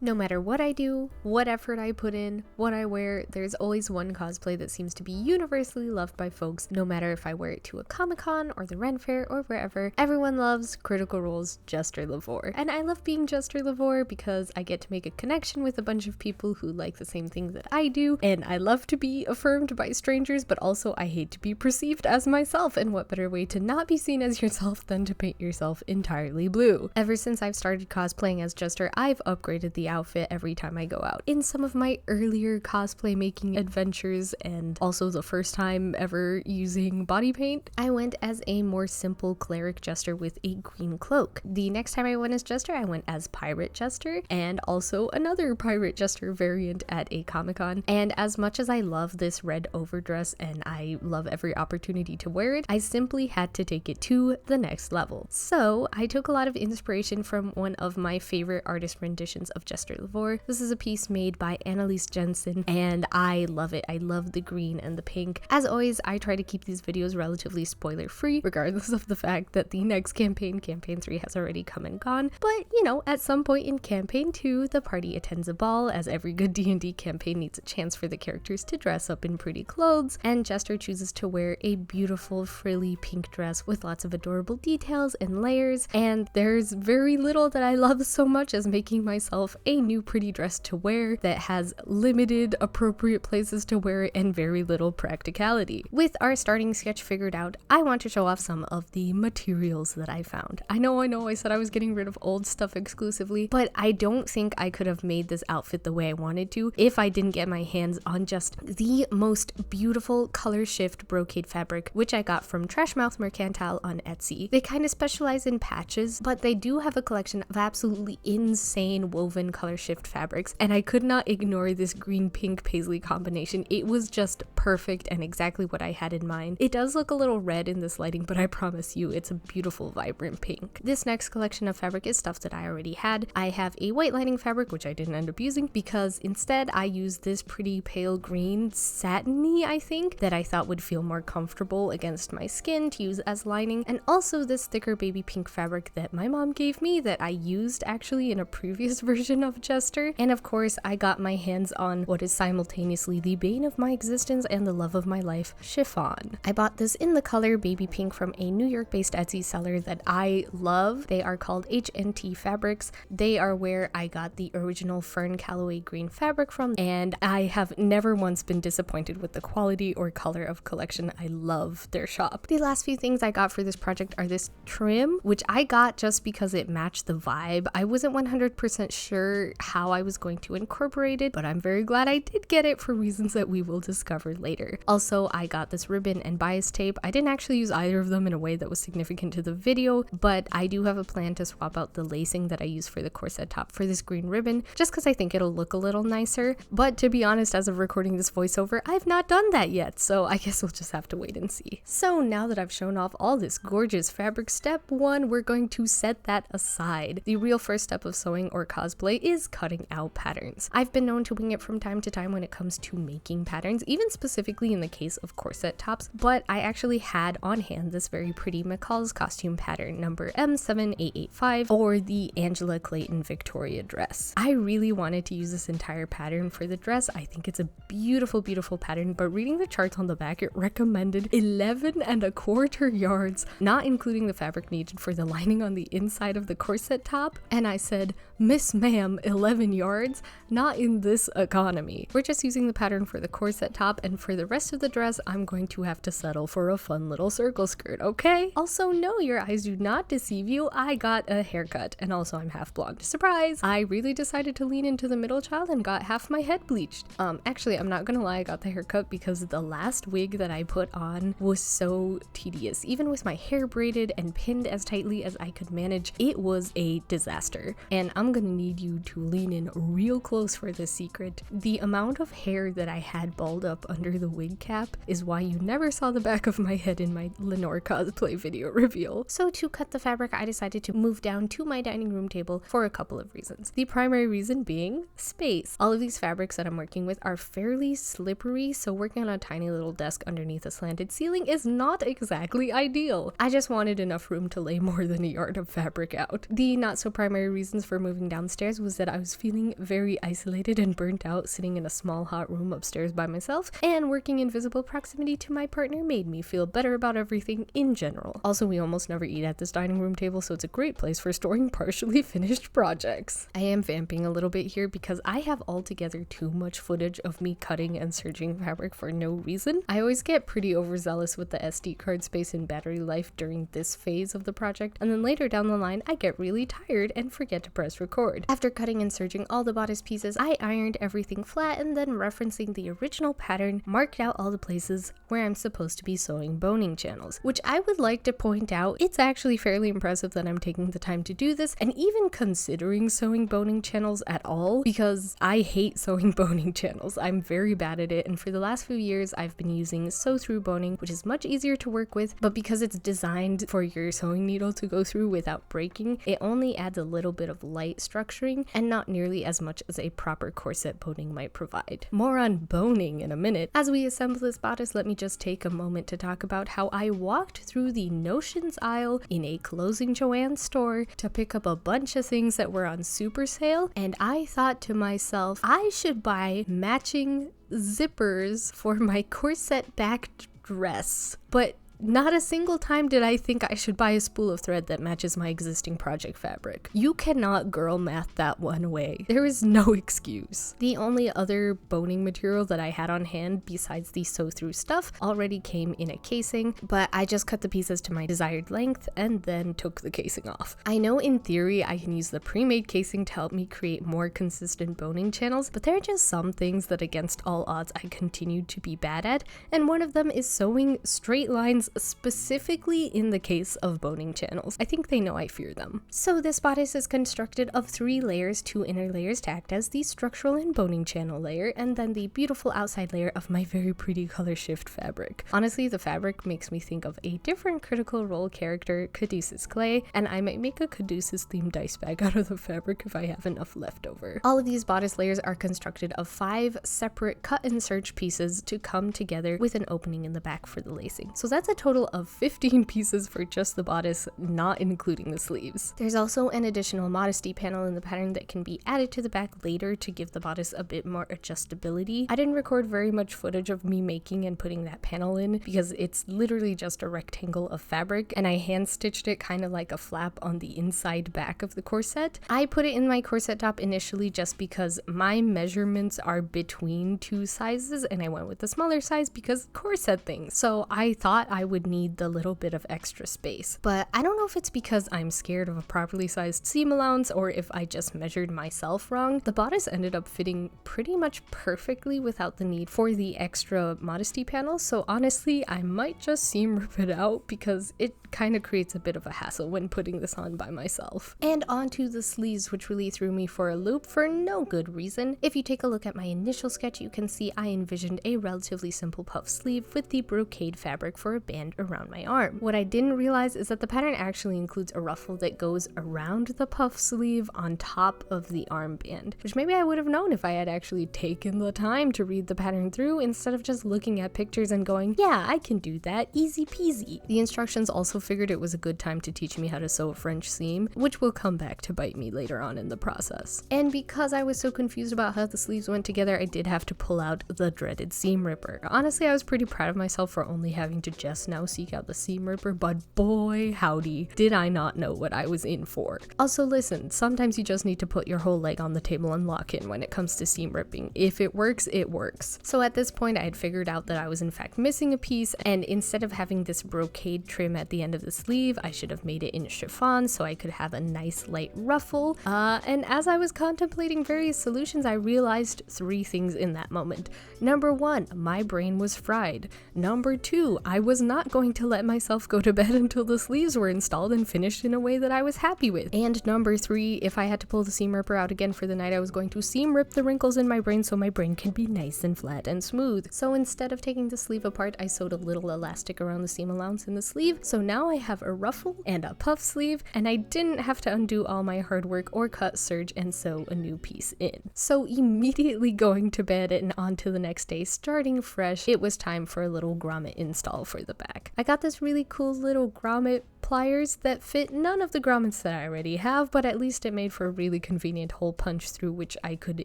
No matter what I do, what effort I put in, what I wear, there's always one cosplay that seems to be universally loved by folks, no matter if I wear it to a Comic-Con or the Ren Fair or wherever. Everyone loves Critical Role's Jester Lavorre. And I love being Jester Lavorre because I get to make a connection with a bunch of people who like the same thing that I do, and I love to be affirmed by strangers, but also I hate to be perceived as myself, and what better way to not be seen as yourself than to paint yourself entirely blue. Ever since I've started cosplaying as Jester, I've upgraded the outfit every time I go out. In some of my earlier cosplay making adventures, and also the first time ever using body paint, I went as a more simple cleric Jester with a green cloak. The next time I went as Jester, I went as Pirate Jester, and also another Pirate Jester variant at a Comic-Con. And as much as I love this red overdress and I love every opportunity to wear it, I simply had to take it to the next level. So I took a lot of inspiration from one of my favorite artist renditions of Jester Lavorre. This is a piece made by Annalise Jensen, and I love it. I love the green and the pink. As always, I try to keep these videos relatively spoiler free, regardless of the fact that the next campaign 3, has already come and gone. But, you know, at some point in campaign 2, the party attends a ball, as every good D&D campaign needs a chance for the characters to dress up in pretty clothes, and Jester chooses to wear a beautiful frilly pink dress with lots of adorable details and layers, and there's very little that I love so much as making myself a new pretty dress to wear that has limited appropriate places to wear it and very little practicality. With our starting sketch figured out, I want to show off some of the materials that I found. I know I said I was getting rid of old stuff exclusively, but I don't think I could have made this outfit the way I wanted to if I didn't get my hands on just the most beautiful color shift brocade fabric, which I got from Trashmouth Mercantile on Etsy. They kind of specialize in patches, but they do have a collection of absolutely insane woven color shift fabrics, and I could not ignore this green-pink paisley combination. It was just perfect and exactly what I had in mind. It does look a little red in this lighting, but I promise you it's a beautiful vibrant pink. This next collection of fabric is stuff that I already had. I have a white lining fabric, which I didn't end up using because instead I used this pretty pale green satiny, I think, that I thought would feel more comfortable against my skin to use as lining, and also this thicker baby pink fabric that my mom gave me that I used actually in a previous version of Jester. And of course I got my hands on what is simultaneously the bane of my existence and the love of my life, chiffon. I bought this in the color baby pink from a New York based Etsy seller that I love. They are called HNT Fabrics. They are where I got the original Fern Calloway green fabric from, and I have never once been disappointed with the quality or color of collection. I love their shop. The last few things I got for this project are this trim, which I got just because it matched the vibe. I wasn't 100% sure how I was going to incorporate it, but I'm very glad I did get it for reasons that we will discover later. Also, I got this ribbon and bias tape. I didn't actually use either of them in a way that was significant to the video, but I do have a plan to swap out the lacing that I use for the corset top for this green ribbon, just because I think it'll look a little nicer. But to be honest, as of recording this voiceover, I've not done that yet, so I guess we'll just have to wait and see. So now that I've shown off all this gorgeous fabric, step 1, we're going to set that aside. The real first step of sewing or cosplay is cutting out patterns. I've been known to wing it from time to time when it comes to making patterns, even specifically in the case of corset tops, but I actually had on hand this very pretty McCall's costume pattern number M7885, or the Angela Clayton Victoria dress. I really wanted to use this entire pattern for the dress. I think it's a beautiful, beautiful pattern, but reading the charts on the back, it recommended 11¼ yards, not including the fabric needed for the lining on the inside of the corset top. And I said, Miss Ma'am, 11 yards? Not in this economy. We're just using the pattern for the corset top, and for the rest of the dress, I'm going to have to settle for a fun little circle skirt, okay? Also, no, your eyes do not deceive you. I got a haircut, and also I'm half blonde. Surprise! I really decided to lean into the middle child and got half my head bleached. Actually, I'm not gonna lie, I got the haircut because the last wig that I put on was so tedious. Even with my hair braided and pinned as tightly as I could manage, it was a disaster. And I'm gonna need you to lean in real close for this secret. The amount of hair that I had balled up under the wig cap is why you never saw the back of my head in my Lenore cosplay video reveal. So to cut the fabric, I decided to move down to my dining room table for a couple of reasons. The primary reason being space. All of these fabrics that I'm working with are fairly slippery, so working on a tiny little desk underneath a slanted ceiling is not exactly ideal. I just wanted enough room to lay more than a yard of fabric out. The not so primary reasons for moving downstairs was was that I was feeling very isolated and burnt out sitting in a small hot room upstairs by myself, and working in visible proximity to my partner made me feel better about everything in general. Also, we almost never eat at this dining room table, so it's a great place for storing partially finished projects. I am vamping a little bit here because I have altogether too much footage of me cutting and serging fabric for no reason. I always get pretty overzealous with the SD card space and battery life during this phase of the project, and then later down the line I get really tired and forget to press record. After cutting and serging all the bodice pieces, I ironed everything flat and then, referencing the original pattern, marked out all the places where I'm supposed to be sewing boning channels, which I would like to point out, it's actually fairly impressive that I'm taking the time to do this and even considering sewing boning channels at all, because I hate sewing boning channels. I'm very bad at it, and for the last few years I've been using sew through boning, which is much easier to work with, but because it's designed for your sewing needle to go through without breaking, it only adds a little bit of light structuring and not nearly as much as a proper corset boning might provide. More on boning in a minute. As we assemble this bodice, let me just take a moment to talk about how I walked through the notions aisle in a closing Joann store to pick up a bunch of things that were on super sale, and I thought to myself, I should buy matching zippers for my corset back dress. But not a single time did I think I should buy a spool of thread that matches my existing project fabric. You cannot girl math that one away. There is no excuse. The only other boning material that I had on hand besides the sew through stuff already came in a casing, but I just cut the pieces to my desired length and then took the casing off. I know in theory I can use the pre-made casing to help me create more consistent boning channels, but there are just some things that against all odds I continue to be bad at, and one of them is sewing straight lines, specifically in the case of boning channels. I think they know I fear them. So this bodice is constructed of 3 layers, 2 inner layers to act as the structural and boning channel layer, and then the beautiful outside layer of my very pretty color shift fabric. Honestly, the fabric makes me think of a different Critical Role character, Caduceus Clay, and I might make a Caduceus themed dice bag out of the fabric if I have enough left over. All of these bodice layers are constructed of 5 separate cut and serge pieces to come together with an opening in the back for the lacing. So that's a total of 15 pieces for just the bodice, not including the sleeves. There's also an additional modesty panel in the pattern that can be added to the back later to give the bodice a bit more adjustability. I didn't record very much footage of me making and putting that panel in because it's literally just a rectangle of fabric, and I hand stitched it kind of like a flap on the inside back of the corset. I put it in my corset top initially just because my measurements are between 2 sizes, and I went with the smaller size because corset things. So I thought I would need the little bit of extra space, but I don't know if it's because I'm scared of a properly sized seam allowance or if I just measured myself wrong. The bodice ended up fitting pretty much perfectly without the need for the extra modesty panel, so honestly I might just seam rip it out because it kind of creates a bit of a hassle when putting this on by myself. And onto the sleeves, which really threw me for a loop for no good reason. If you take a look at my initial sketch, you can see I envisioned a relatively simple puff sleeve with the brocade fabric for a band around my arm. What I didn't realize is that the pattern actually includes a ruffle that goes around the puff sleeve on top of the armband, which maybe I would have known if I had actually taken the time to read the pattern through instead of just looking at pictures and going, yeah, I can do that, easy peasy. The instructions also figured it was a good time to teach me how to sew a French seam, which will come back to bite me later on in the process. And because I was so confused about how the sleeves went together, I did have to pull out the dreaded seam ripper. Honestly, I was pretty proud of myself for only having to just now seek out the seam ripper, but boy howdy, did I not know what I was in for. Also listen, sometimes you just need to put your whole leg on the table and lock in when it comes to seam ripping. If it works, it works. So at this point I had figured out that I was in fact missing a piece, and instead of having this brocade trim at the end of the sleeve, I should have made it in chiffon so I could have a nice light ruffle. And as I was contemplating various solutions, I realized 3 things in that moment. Number 1, my brain was fried. Number 2, I was not going to let myself go to bed until the sleeves were installed and finished in a way that I was happy with. And number 3, if I had to pull the seam ripper out again for the night, I was going to seam rip the wrinkles in my brain so my brain can be nice and flat and smooth. So instead of taking the sleeve apart, I sewed a little elastic around the seam allowance in the sleeve, so now I have a ruffle and a puff sleeve, and I didn't have to undo all my hard work or cut, serge, and sew a new piece in. So immediately going to bed and on to the next day, starting fresh, it was time for a little grommet install for the back. I got this really cool little grommet pliers that fit none of the grommets that I already have, but at least it made for a really convenient hole punch through which I could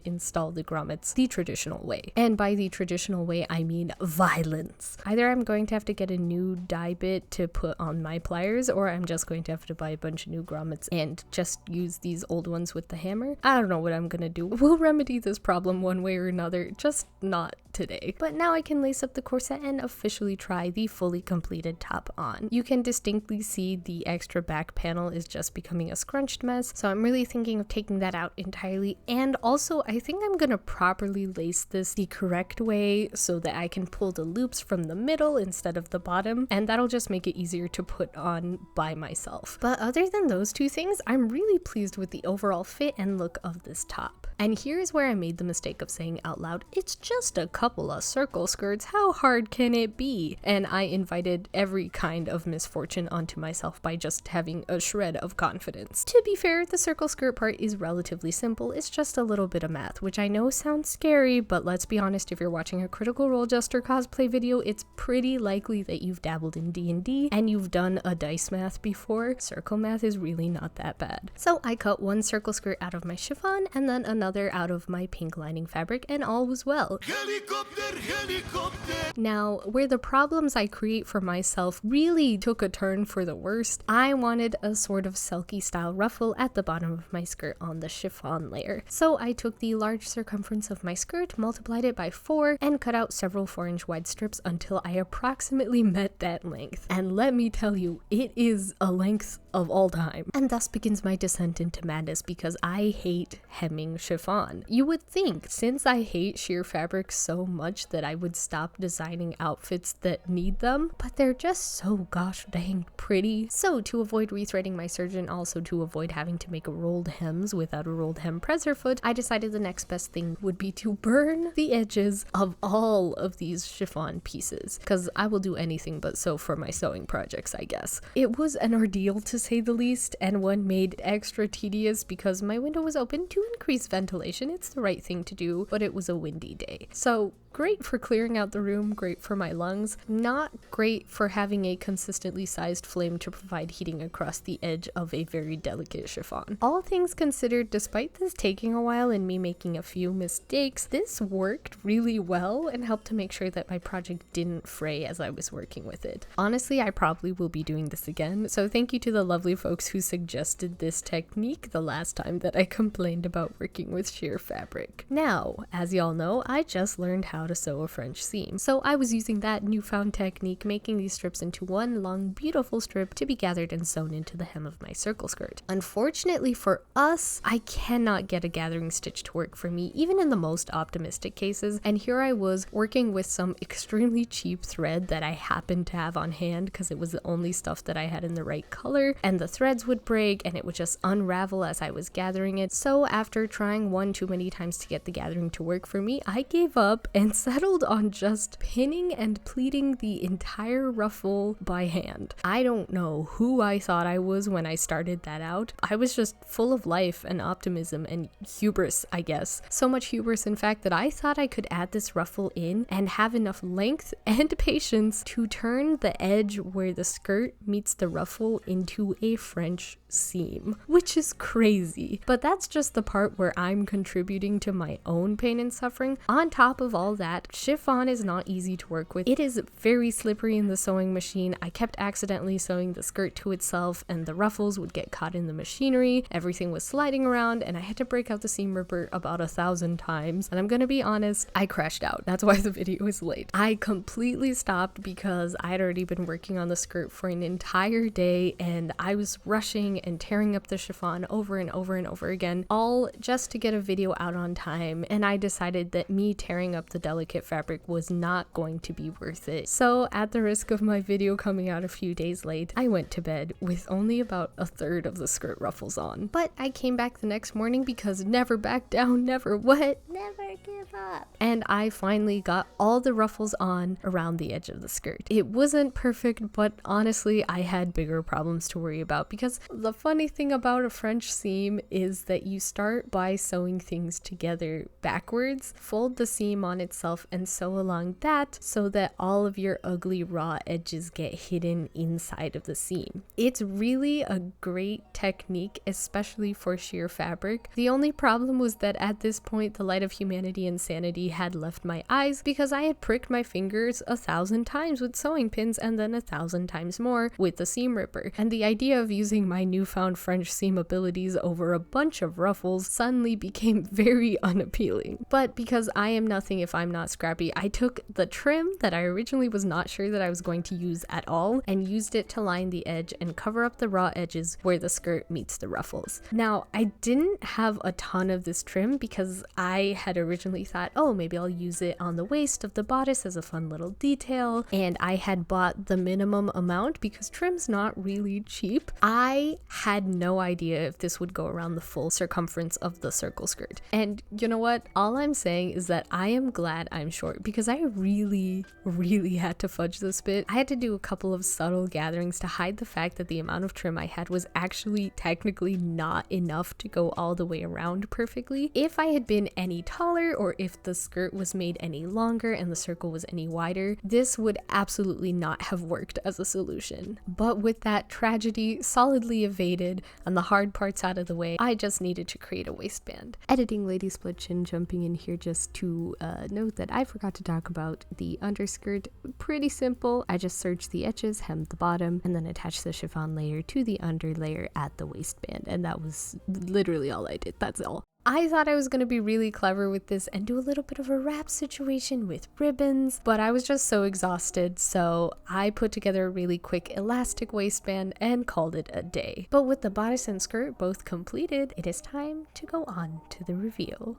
install the grommets the traditional way. And by the traditional way, I mean violence. Either I'm going to have to get a new die bit to put on my pliers, or I'm just going to have to buy a bunch of new grommets and just use these old ones with the hammer. I don't know what I'm gonna do. We'll remedy this problem one way or another, just not today. But now I can lace up the corset and officially try the fully completed top on. You can distinctly see the extra back panel is just becoming a scrunched mess, so I'm really thinking of taking that out entirely. And also, I think I'm gonna properly lace this the correct way so that I can pull the loops from the middle instead of the bottom, and that'll just make it easier to put on by myself. But other than those two things, I'm really pleased with the overall fit and look of this top. And here's where I made the mistake of saying out loud, it's just a couple of circle skirts, how hard can it be? And I invited every kind of misfortune onto myself by just having a shred of confidence. To be fair, the circle skirt part is relatively simple, it's just a little bit of math, which I know sounds scary, but let's be honest, if you're watching a Critical Role Jester cosplay video, it's pretty likely that you've dabbled in D&D and you've done a dice math before. Circle math is really not that bad. So I cut one circle skirt out of my chiffon and then another out of my pink lining fabric, and all was well. Helicopter, helicopter. Now, where the problems I create for myself really took a turn for the worst, I wanted a sort of selkie style ruffle at the bottom of my skirt on the chiffon layer. So I took the large circumference of my skirt, multiplied it by 4, and cut out several 4-inch wide strips until I approximately met that length. And let me tell you, it is a length of all time. And thus begins my descent into madness, because I hate hemming chiffon. You would think, since I hate sheer fabric so much, that I would stop designing outfits that need them, but they're just so gosh dang pretty. So to avoid rethreading my serge and also to avoid having to make rolled hems without a rolled hem presser foot, I decided the next best thing would be to burn the edges of all of these chiffon pieces, because I will do anything but sew for my sewing projects, I guess. It was an ordeal to say the least, and one made extra tedious because my window was open to increase ventilation. It's the right thing to do, but it was a windy day. So great for clearing out the room, great for my lungs, not great for having a consistently sized flame to provide heating across the edge of a very delicate chiffon. All things considered, despite this taking a while and me making a few mistakes, this worked really well and helped to make sure that my project didn't fray as I was working with it. Honestly, I probably will be doing this again, so thank you to the lovely folks who suggested this technique the last time that I complained about working with sheer fabric. Now, as y'all know, I just learned how to sew a French seam, so I was using that newfound technique, making these strips into one long beautiful strip to be gathered and sewn into the hem of my circle skirt. Unfortunately for us, I cannot get a gathering stitch to work for me, even in the most optimistic cases, and here I was working with some extremely cheap thread that I happened to have on hand because it was the only stuff that I had in the right color, and the threads would break and it would just unravel as I was gathering it. So after trying one too many times to get the gathering to work for me, I gave up and settled on just pinning and pleating the entire ruffle by hand. I don't know who I thought I was when I started that out. I was just full of life and optimism and hubris, I guess. So much hubris, in fact, that I thought I could add this ruffle in and have enough length and patience to turn the edge where the skirt meets the ruffle into a French seam, which is crazy. But that's just the part where I'm contributing to my own pain and suffering. On top of all that, chiffon is not easy to work with. It is very slippery in the sewing machine. I kept accidentally sewing the skirt to itself and the ruffles would get caught in the machinery. Everything was sliding around and I had to break out the seam ripper about 1,000 times. And I'm gonna be honest, I crashed out. That's why the video is late. I completely stopped because I had already been working on the skirt for an entire day and I was rushing and tearing up the chiffon over and over and over again, all just to get a video out on time. And I decided that me tearing up the delicate fabric was not going to be worth it. So at the risk of my video coming out a few days late, I went to bed with only about 1/3 of the skirt ruffles on. But I came back the next morning because never back down, never what? Never give up. And I finally got all the ruffles on around the edge of the skirt. It wasn't perfect, but honestly, I had bigger problems to worry about because the funny thing about a French seam is that you start by sewing things together backwards, fold the seam on its itself and sew along that so that all of your ugly raw edges get hidden inside of the seam. It's really a great technique, especially for sheer fabric. The only problem was that at this point the light of humanity and sanity had left my eyes because I had pricked my fingers 1,000 times with sewing pins and then 1,000 times more with the seam ripper, and the idea of using my newfound French seam abilities over a bunch of ruffles suddenly became very unappealing. But because I am nothing if I'm not scrappy, I took the trim that I originally was not sure that I was going to use at all and used it to line the edge and cover up the raw edges where the skirt meets the ruffles. Now, I didn't have a ton of this trim because I had originally thought, oh, maybe I'll use it on the waist of the bodice as a fun little detail, and I had bought the minimum amount because trim's not really cheap. I had no idea if this would go around the full circumference of the circle skirt. And you know what? All I'm saying is that I am glad I'm short because I really had to fudge this bit. I had to do a couple of subtle gatherings to hide the fact that the amount of trim I had was actually technically not enough to go all the way around perfectly. If I had been any taller, or if the skirt was made any longer and the circle was any wider, this would absolutely not have worked as a solution. But with that tragedy solidly evaded and the hard parts out of the way, I just needed to create a waistband. Editing Lady Split Chin jumping in here just to note that I forgot to talk about the underskirt. Pretty simple. I just serged the edges, hemmed the bottom, and then attached the chiffon layer to the under layer at the waistband, and that was literally all I did. That's all. I thought I was going to be really clever with this and do a little bit of a wrap situation with ribbons, but I was just so exhausted, so I put together a really quick elastic waistband and called it a day. But with the bodice and skirt both completed, it is time to go on to the reveal.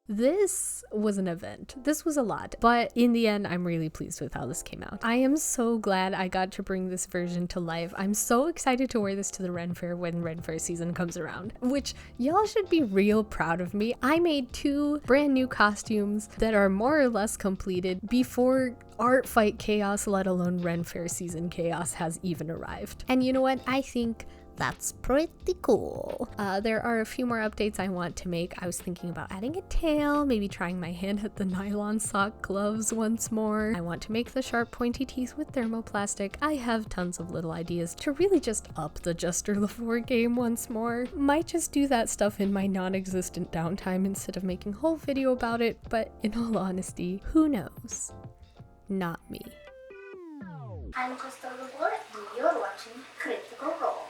This was an event. This was a lot, but in the end, I'm really pleased with how this came out. I am so glad I got to bring this version to life. I'm so excited to wear this to the Ren Fair when Ren Fair season comes around, which y'all should be real proud of me. I made 2 brand new costumes that are more or less completed before Art Fight Chaos, let alone Ren Fair season chaos, has even arrived. And you know what? I think that's pretty cool. There are a few more updates I want to make. I was thinking about adding a tail, maybe trying my hand at the nylon sock gloves once more. I want to make the sharp pointy teeth with thermoplastic. I have tons of little ideas to really just up the Jester Lavorre game once more. Might just do that stuff in my non-existent downtime instead of making a whole video about it, but in all honesty, who knows? Not me. I'm Jester Lavorre and you're watching Critical Role.